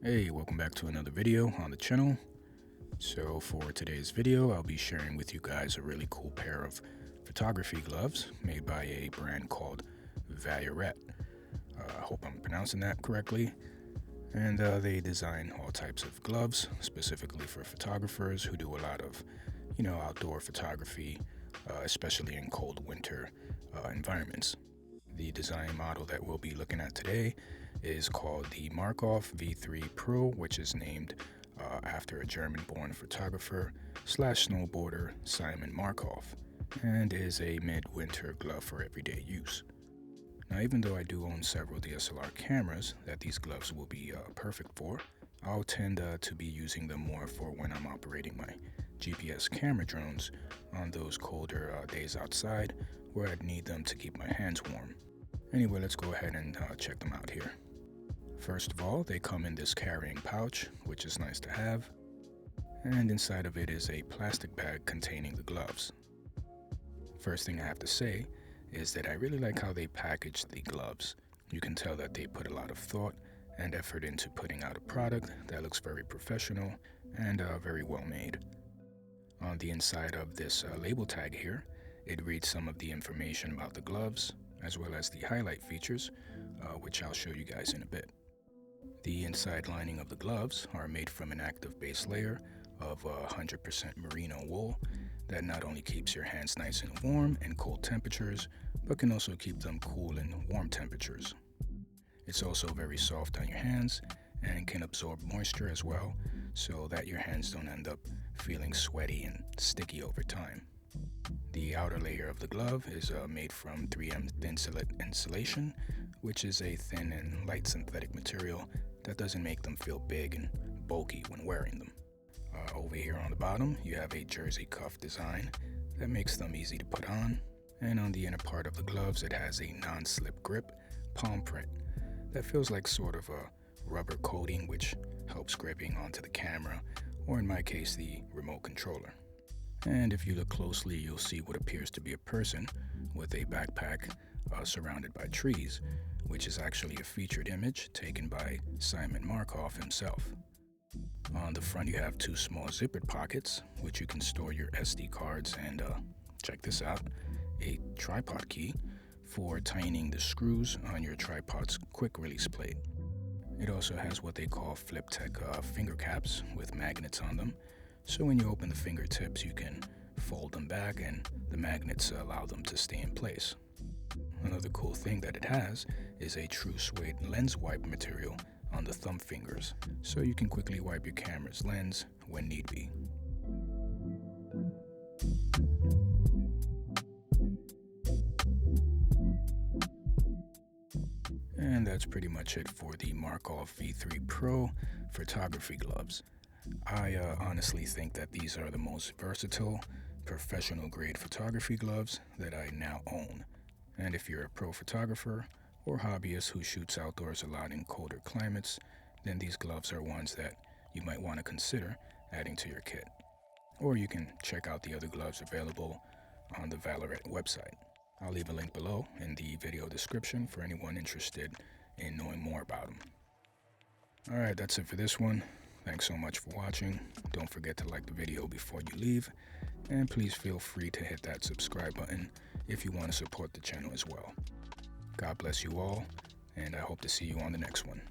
Hey, welcome back to another video on the channel. So for today's video, I'll be sharing with you guys a really cool pair of photography gloves made by a brand called Valleret. I hope I'm pronouncing that correctly. And they design all types of gloves specifically for photographers who do a lot of, outdoor photography, especially in cold winter environments. The design model that we'll be looking at today is called the Markhof V3 Pro, which is named after a German-born photographer / snowboarder Simon Markhof, and is a midwinter glove for everyday use. Now, even though I do own several DSLR cameras that these gloves will be perfect for, I'll tend to be using them more for when I'm operating my GPS camera drones on those colder days outside where I'd need them to keep my hands warm. Anyway, let's go ahead and check them out here. First of all, they come in this carrying pouch, which is nice to have, and inside of it is a plastic bag containing the gloves. First thing I have to say is that I really like how they package the gloves. You can tell that they put a lot of thought and effort into putting out a product that looks very professional and very well made. On the inside of this label tag here, it reads some of the information about the gloves, as well as the highlight features, which I'll show you guys in a bit. The inside lining of the gloves are made from an active base layer of 100% merino wool that not only keeps your hands nice and warm in cold temperatures, but can also keep them cool in warm temperatures. It's also very soft on your hands and can absorb moisture as well, so that your hands don't end up feeling sweaty and sticky over time. The outer layer of the glove is made from 3M Thinsulate insulation, which is a thin and light synthetic material that doesn't make them feel big and bulky when wearing them. Over here on the bottom, you have a jersey cuff design that makes them easy to put on, and on the inner part of the gloves it has a non-slip grip palm print that feels like sort of a rubber coating, which helps gripping onto the camera, or in my case the remote controller. And if you look closely, you'll see what appears to be a person with a backpack surrounded by trees, which is actually a featured image taken by Simon Markhof himself. On the front, you have two small zippered pockets, which you can store your SD cards and, check this out, a tripod key for tightening the screws on your tripod's quick release plate. It also has what they call flip tech finger caps with magnets on them. So when you open the fingertips, you can fold them back and the magnets allow them to stay in place. Another cool thing that it has is a true suede lens wipe material on the thumb fingers, so you can quickly wipe your camera's lens when need be. And that's pretty much it for the Markhof V3 Pro photography gloves. I honestly think that these are the most versatile, professional-grade photography gloves that I now own. And if you're a pro photographer or hobbyist who shoots outdoors a lot in colder climates, then these gloves are ones that you might want to consider adding to your kit. Or you can check out the other gloves available on the Valleret website. I'll leave a link below in the video description for anyone interested in knowing more about them. Alright, that's it for this one. Thanks so much for watching. Don't forget to like the video before you leave, and please feel free to hit that subscribe button if you want to support the channel as well. God bless you all, and I hope to see you on the next one.